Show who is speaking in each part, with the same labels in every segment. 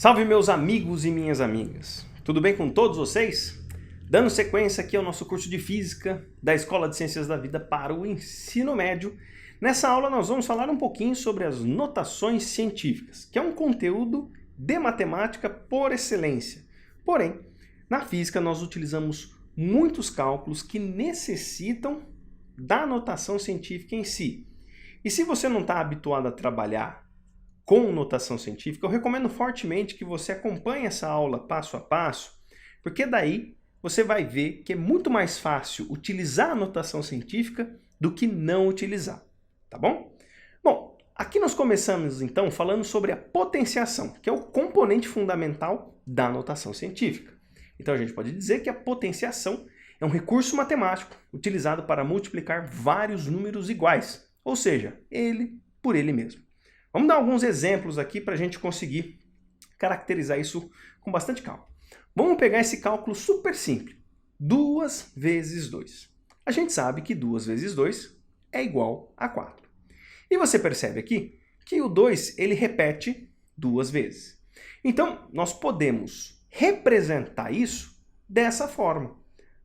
Speaker 1: Salve meus amigos e minhas amigas, tudo bem com todos vocês? Dando sequência aqui ao nosso curso de Física da Escola de Ciências da Vida para o Ensino Médio. Nessa aula nós vamos falar um pouquinho sobre as notações científicas, que é um conteúdo de matemática por excelência. Porém, na física nós utilizamos muitos cálculos que necessitam da notação científica em si. E se você não está habituado a trabalhar com notação científica, eu recomendo fortemente que você acompanhe essa aula passo a passo, porque daí você vai ver que é muito mais fácil utilizar a notação científica do que não utilizar, tá bom? Bom, aqui nós começamos então falando sobre a potenciação, que é o componente fundamental da notação científica. Então a gente pode dizer que a potenciação é um recurso matemático utilizado para multiplicar vários números iguais, ou seja, ele por ele mesmo. Vamos dar alguns exemplos aqui para a gente conseguir caracterizar isso com bastante calma. Vamos pegar esse cálculo super simples. 2 vezes 2. A gente sabe que 2 vezes 2 é igual a 4. E você percebe aqui que o 2 ele repete 2 vezes. Então, nós podemos representar isso dessa forma.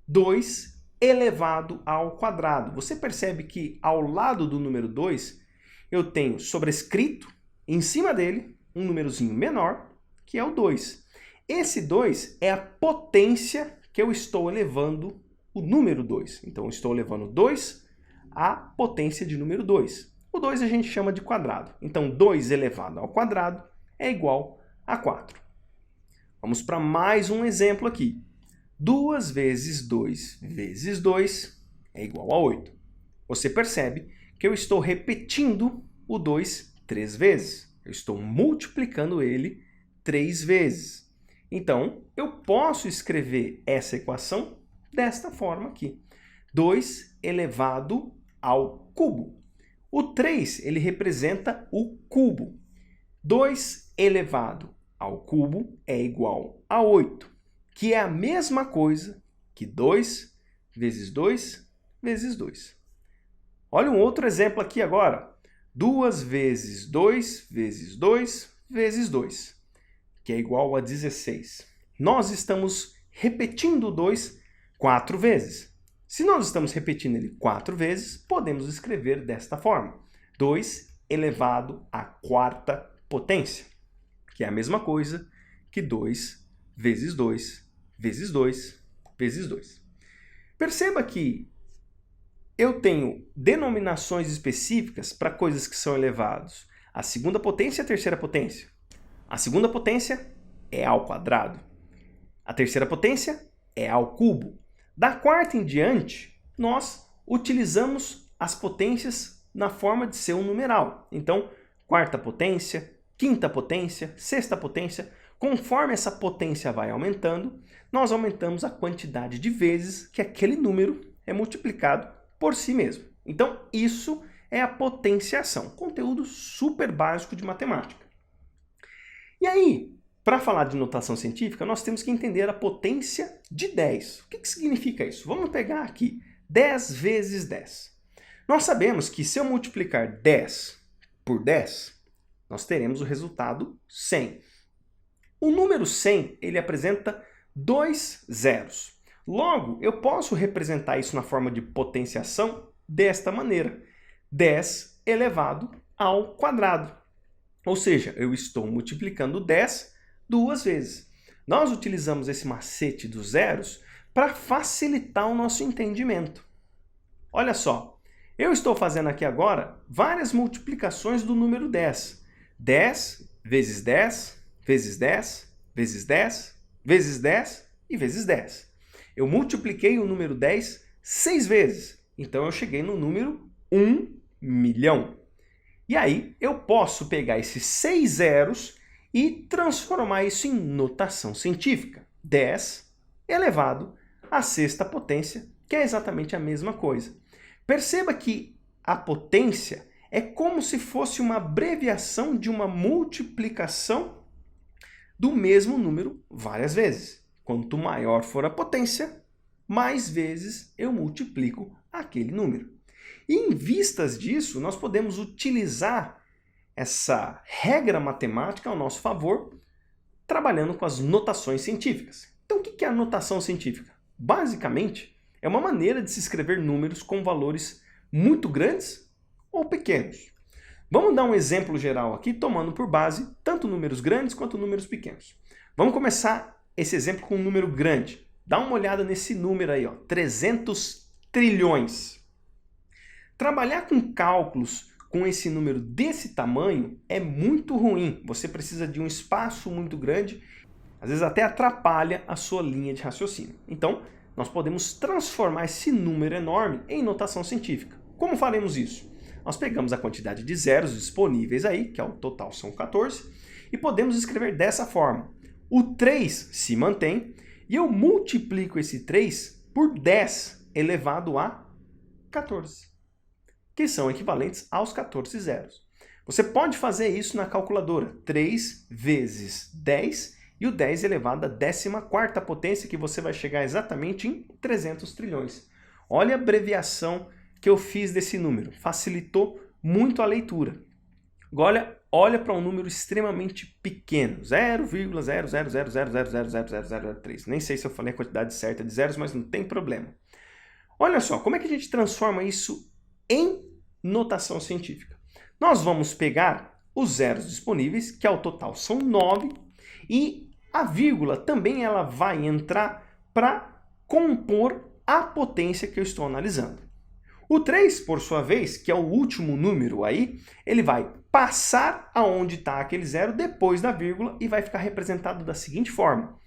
Speaker 1: 2 elevado ao quadrado. Você percebe que ao lado do número 2, eu tenho sobrescrito, em cima dele, um númerozinho menor, que é o 2. Esse 2 é a potência que eu estou elevando o número 2. Então, eu estou elevando 2 à potência de número 2. O 2 a gente chama de quadrado. Então, 2 elevado ao quadrado é igual a 4. Vamos para mais um exemplo aqui. 2 vezes 2 vezes 2 é igual a 8. Você percebe que eu estou repetindo o 2 3 vezes. Eu estou multiplicando ele 3 vezes. Então, eu posso escrever essa equação desta forma aqui. 2 elevado ao cubo. O 3, ele representa o cubo. 2 elevado ao cubo é igual a 8, que é a mesma coisa que 2 vezes 2 vezes 2. Olha um outro exemplo aqui agora. 2 vezes 2 vezes 2 vezes 2, que é igual a 16. Nós estamos repetindo o 2 4 vezes. Se nós estamos repetindo ele 4 vezes, podemos escrever desta forma. 2 elevado à quarta potência, que é a mesma coisa que 2 vezes 2 vezes 2 vezes 2. Perceba que eu tenho denominações específicas para coisas que são elevados. A segunda potência e a terceira potência. A segunda potência é ao quadrado. A terceira potência é ao cubo. Da quarta em diante, nós utilizamos as potências na forma de ser um numeral. Então, quarta potência, quinta potência, sexta potência. Conforme essa potência vai aumentando, nós aumentamos a quantidade de vezes que aquele número é multiplicado por si mesmo. Então, isso é a potenciação, conteúdo super básico de matemática. E aí, para falar de notação científica, nós temos que entender a potência de 10. O que significa isso? Vamos pegar aqui 10 vezes 10. Nós sabemos que se eu multiplicar 10 por 10, nós teremos o resultado 100. O número 100, ele apresenta 2 zeros. Logo, eu posso representar isso na forma de potenciação desta maneira. 10 elevado ao quadrado. Ou seja, eu estou multiplicando 10 duas vezes. Nós utilizamos esse macete dos zeros para facilitar o nosso entendimento. Olha só, eu estou fazendo aqui agora várias multiplicações do número 10. 10 vezes 10 vezes 10 vezes 10 vezes 10 e vezes 10. Eu multipliquei o número 10 6 vezes. Então, eu cheguei no número 1 milhão. E aí, eu posso pegar esses 6 zeros e transformar isso em notação científica. 10 elevado à sexta potência, que é exatamente a mesma coisa. Perceba que a potência é como se fosse uma abreviação de uma multiplicação do mesmo número várias vezes. Quanto maior for a potência, mais vezes eu multiplico aquele número. E em vistas disso, nós podemos utilizar essa regra matemática ao nosso favor, trabalhando com as notações científicas. Então, o que é a notação científica? Basicamente, é uma maneira de se escrever números com valores muito grandes ou pequenos. Vamos dar um exemplo geral aqui, tomando por base tanto números grandes quanto números pequenos. Vamos começar esse exemplo com um número grande. Dá uma olhada nesse número aí, ó, 300 trilhões. Trabalhar com cálculos com esse número desse tamanho é muito ruim. Você precisa de um espaço muito grande, às vezes até atrapalha a sua linha de raciocínio. Então, nós podemos transformar esse número enorme em notação científica. Como faremos isso? Nós pegamos a quantidade de zeros disponíveis aí, que ao total são 14, e podemos escrever dessa forma. O 3 se mantém e eu multiplico esse 3 por 10 elevado a 14, que são equivalentes aos 14 zeros. Você pode fazer isso na calculadora. 3 vezes 10 e o 10 elevado à 14ª potência, que você vai chegar exatamente em 300 trilhões. Olha a abreviação que eu fiz desse número. Facilitou muito a leitura. Agora, olha para um número extremamente pequeno. 0,00000000003. Nem sei se eu falei a quantidade certa de zeros, mas não tem problema. Olha só, como é que a gente transforma isso em notação científica? Nós vamos pegar os zeros disponíveis, que ao total são 9, e a vírgula também ela vai entrar para compor a potência que eu estou analisando. O 3, por sua vez, que é o último número aí, ele vai passar aonde está aquele zero depois da vírgula e vai ficar representado da seguinte forma.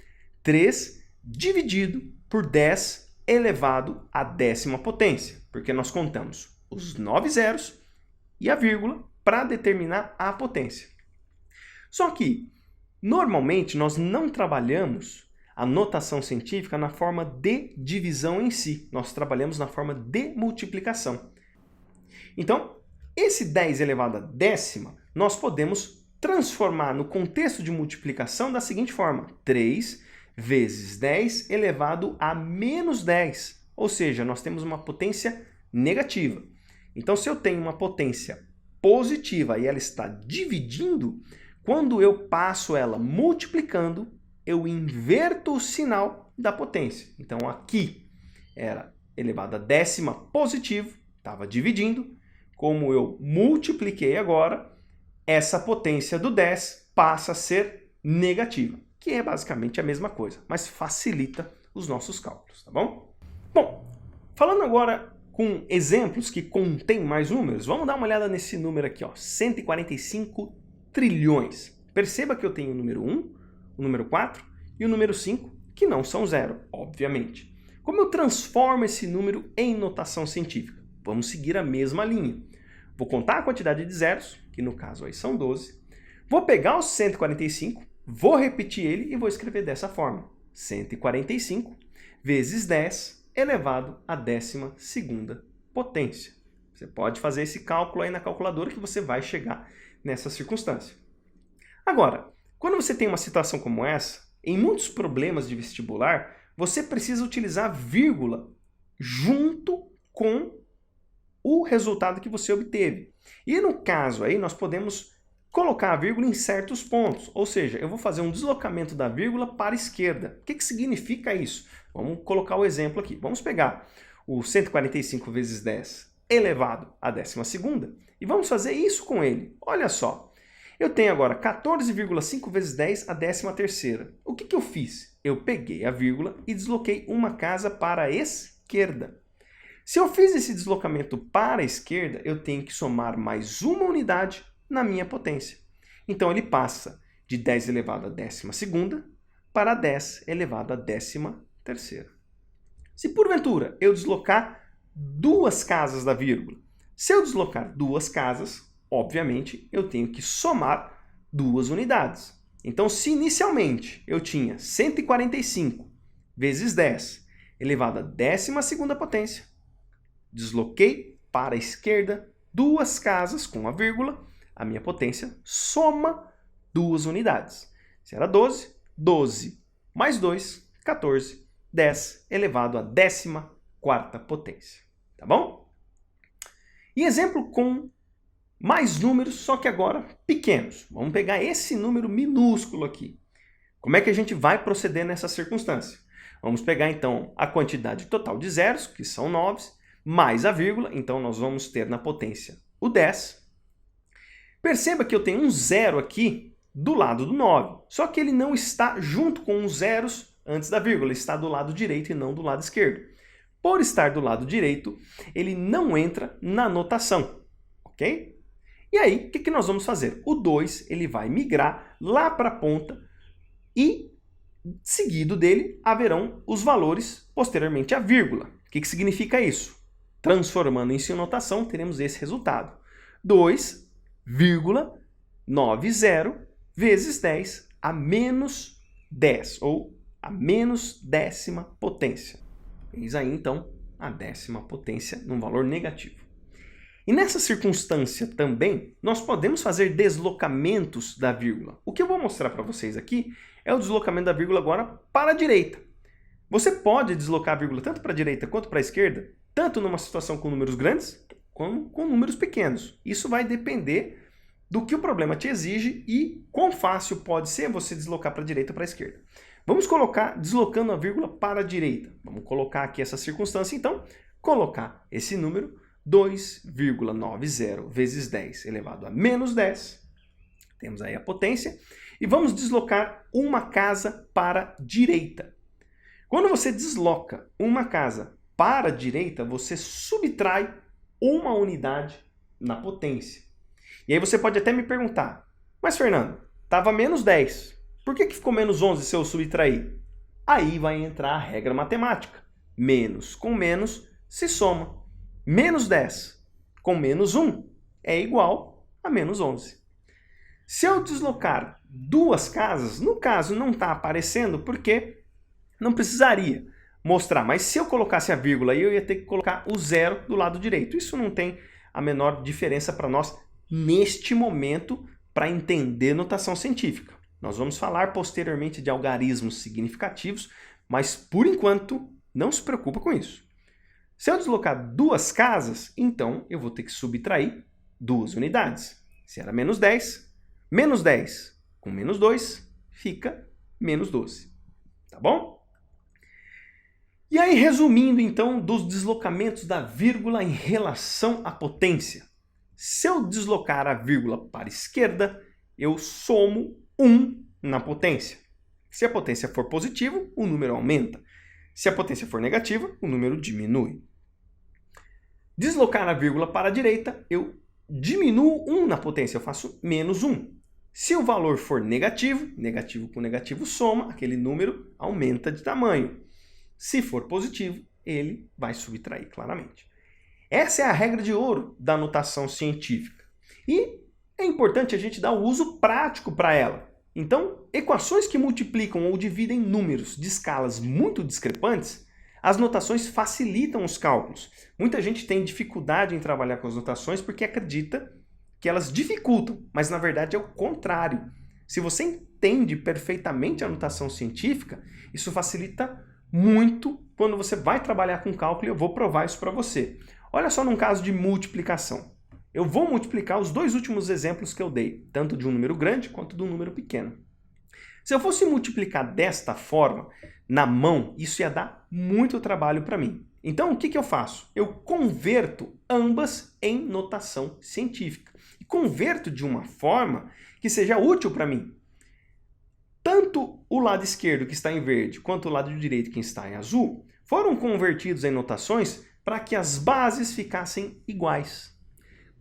Speaker 1: 3 dividido por 10 elevado à 10ª potência, porque nós contamos os 9 zeros e a vírgula para determinar a potência. Só que, normalmente, nós não trabalhamos a notação científica na forma de divisão em si. Nós trabalhamos na forma de multiplicação. Então, esse 10 elevado à 10ª, nós podemos transformar no contexto de multiplicação da seguinte forma. 3 vezes 10 elevado a menos 10. Ou seja, nós temos uma potência negativa. Então, se eu tenho uma potência positiva e ela está dividindo, quando eu passo ela multiplicando, eu inverto o sinal da potência. Então, aqui era elevado a 10ª positivo, estava dividindo. Como eu multipliquei agora, essa potência do 10 passa a ser negativa, que é basicamente a mesma coisa, mas facilita os nossos cálculos, tá bom? Bom, falando agora com exemplos que contêm mais números, vamos dar uma olhada nesse número aqui, ó, 145 trilhões. Perceba que eu tenho o número 1, o número 4 e o número 5, que não são zero, obviamente. Como eu transformo esse número em notação científica? Vamos seguir a mesma linha. Vou contar a quantidade de zeros, que no caso aí são 12. Vou pegar o 145, vou repetir ele e vou escrever dessa forma. 145 vezes 10 elevado à 12ª potência. Você pode fazer esse cálculo aí na calculadora que você vai chegar nessa circunstância. Agora, quando você tem uma situação como essa, em muitos problemas de vestibular, você precisa utilizar vírgula junto com o resultado que você obteve. E no caso aí, nós podemos colocar a vírgula em certos pontos. Ou seja, eu vou fazer um deslocamento da vírgula para a esquerda. O que significa isso? Vamos colocar o exemplo aqui. Vamos pegar o 145 vezes 10 elevado à 12ª e vamos fazer isso com ele. Olha só. Eu tenho agora 14,5 vezes 10 à 13ª. O que eu fiz? Eu peguei a vírgula e desloquei uma casa para a esquerda. Se eu fiz esse deslocamento para a esquerda, eu tenho que somar mais uma unidade na minha potência. Então, ele passa de 10 elevado à 12ª para 10 elevado à 13ª. Se, porventura, eu deslocar duas casas da vírgula, se eu deslocar duas casas, obviamente, eu tenho que somar duas unidades. Então, se inicialmente eu tinha 145 vezes 10 elevado à 12ª potência, desloquei para a esquerda duas casas com a vírgula, a minha potência soma duas unidades. Se era 12, 12 mais 2, 14, 10 elevado à 14ª potência. Tá bom? E exemplo com mais números, só que agora pequenos. Vamos pegar esse número minúsculo aqui. Como é que a gente vai proceder nessa circunstância? Vamos pegar então a quantidade total de zeros, que são 9, mais a vírgula, então nós vamos ter na potência o 10. Perceba que eu tenho um zero aqui do lado do 9, só que ele não está junto com os zeros antes da vírgula, ele está do lado direito e não do lado esquerdo. Por estar do lado direito, ele não entra na notação, ok? E aí, o que nós vamos fazer? O 2 ele vai migrar lá para a ponta e, seguido dele, haverão os valores posteriormente à vírgula. O que significa isso? Transformando isso em notação, teremos esse resultado. 2,90 vezes 10 a menos 10, ou a menos décima potência. Eis aí, então, a décima potência num valor negativo. E nessa circunstância também, nós podemos fazer deslocamentos da vírgula. O que eu vou mostrar para vocês aqui é o deslocamento da vírgula agora para a direita. Você pode deslocar a vírgula tanto para a direita quanto para a esquerda, tanto numa situação com números grandes, como com números pequenos. Isso vai depender do que o problema te exige e quão fácil pode ser você deslocar para a direita ou para a esquerda. Vamos colocar deslocando a vírgula para a direita. Vamos colocar aqui essa circunstância, então, colocar esse número 2,90 vezes 10 elevado a menos 10. Temos aí a potência. E vamos deslocar uma casa para a direita. Quando você desloca uma casa para a direita, você subtrai uma unidade na potência. E aí você pode até me perguntar, mas Fernando, estava menos 10. Por que ficou menos 11 se eu subtrair? Aí vai entrar a regra matemática. Menos com menos se soma. Menos 10 com menos 1 é igual a menos 11. Se eu deslocar duas casas, no caso não está aparecendo porque não precisaria mostrar. Mas se eu colocasse a vírgula aí, eu ia ter que colocar o zero do lado direito. Isso não tem a menor diferença para nós neste momento para entender notação científica. Nós vamos falar posteriormente de algarismos significativos, mas por enquanto não se preocupa com isso. Se eu deslocar duas casas, então eu vou ter que subtrair duas unidades. Se era menos 10 com menos 2 fica menos 12. Tá bom? E aí, resumindo então dos deslocamentos da vírgula em relação à potência. Se eu deslocar a vírgula para a esquerda, eu somo 1 na potência. Se a potência for positiva, o número aumenta. Se a potência for negativa, o número diminui. Deslocar a vírgula para a direita, eu diminuo 1 na potência, eu faço menos 1. Se o valor for negativo, negativo com negativo soma, aquele número aumenta de tamanho. Se for positivo, ele vai subtrair claramente. Essa é a regra de ouro da notação científica. E é importante a gente dar o uso prático para ela. Então, equações que multiplicam ou dividem números de escalas muito discrepantes, as notações facilitam os cálculos. Muita gente tem dificuldade em trabalhar com as notações porque acredita que elas dificultam, mas na verdade é o contrário. Se você entende perfeitamente a notação científica, isso facilita muito quando você vai trabalhar com cálculo e eu vou provar isso para você. Olha só num caso de multiplicação. Eu vou multiplicar os dois últimos exemplos que eu dei, tanto de um número grande quanto de um número pequeno. Se eu fosse multiplicar desta forma, na mão, isso ia dar muito trabalho para mim. Então, o que eu faço? Eu converto ambas em notação científica. E converto de uma forma que seja útil para mim. Tanto o lado esquerdo, que está em verde, quanto o lado direito, que está em azul, foram convertidos em notações para que as bases ficassem iguais.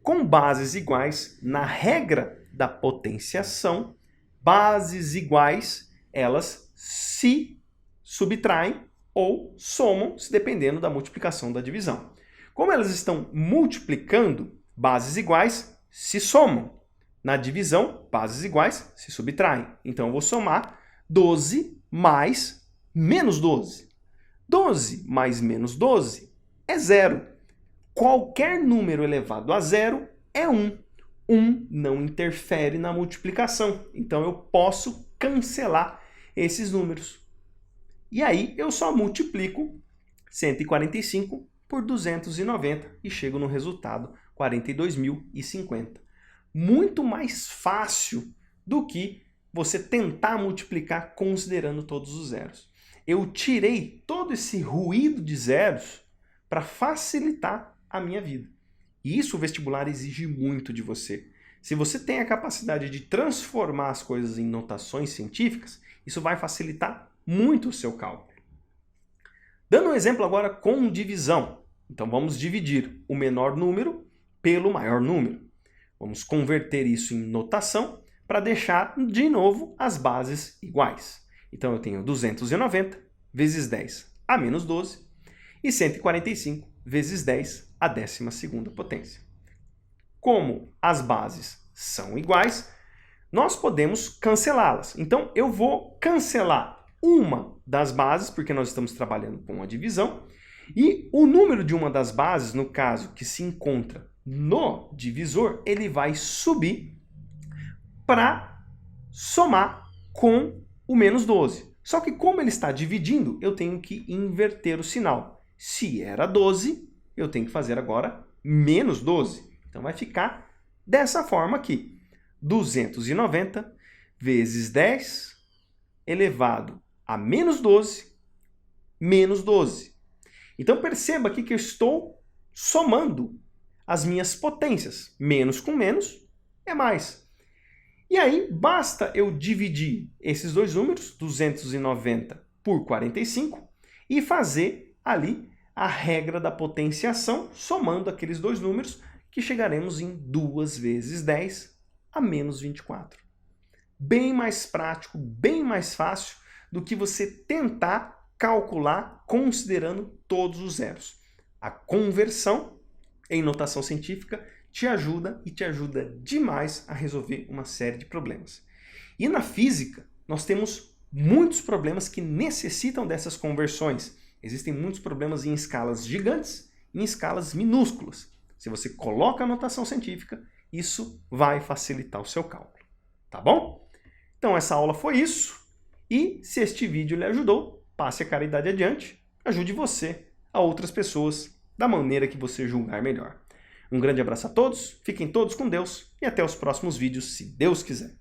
Speaker 1: Com bases iguais, na regra da potenciação, bases iguais, elas se subtraem ou somam, se dependendo da multiplicação da divisão. Como elas estão multiplicando, bases iguais se somam. Na divisão, bases iguais se subtraem. Então, eu vou somar 12 mais menos 12. 12 mais menos 12 é 0. Qualquer número elevado a 0 é 1. 1 não interfere na multiplicação. Então, eu posso cancelar esses números. E aí, eu só multiplico 145 por 290 e chego no resultado 42.050. Muito mais fácil do que você tentar multiplicar considerando todos os zeros. Eu tirei todo esse ruído de zeros para facilitar a minha vida. E isso o vestibular exige muito de você. Se você tem a capacidade de transformar as coisas em notações científicas, isso vai facilitar muito o seu cálculo. Dando um exemplo agora com divisão. Então vamos dividir o menor número pelo maior número. Vamos converter isso em notação para deixar de novo as bases iguais. Então eu tenho 290 vezes 10 a menos 12 e 145 vezes 10 à 12ª potência. Como as bases são iguais, nós podemos cancelá-las. Então eu vou cancelar uma das bases, porque nós estamos trabalhando com a divisão, e o número de uma das bases, no caso que se encontra no divisor, ele vai subir para somar com o menos 12. Só que como ele está dividindo, eu tenho que inverter o sinal. Se era 12, eu tenho que fazer agora menos 12. Então vai ficar dessa forma aqui. 290 vezes 10 elevado a menos 12, menos 12. Então perceba aqui que eu estou somando as minhas potências. Menos com menos é mais. E aí basta eu dividir esses dois números, 290 por 45, e fazer ali a regra da potenciação, somando aqueles dois números, que chegaremos em 2 vezes 10 a menos 24. Bem mais prático, bem mais fácil do que você tentar calcular considerando todos os zeros. A conversão em notação científica te ajuda e te ajuda demais a resolver uma série de problemas. E na física, nós temos muitos problemas que necessitam dessas conversões. Existem muitos problemas em escalas gigantes e em escalas minúsculas. Se você coloca a notação científica, isso vai facilitar o seu cálculo. Tá bom? Então essa aula foi isso. E se este vídeo lhe ajudou, passe a caridade adiante, ajude você a outras pessoas da maneira que você julgar melhor. Um grande abraço a todos, fiquem todos com Deus e até os próximos vídeos, se Deus quiser.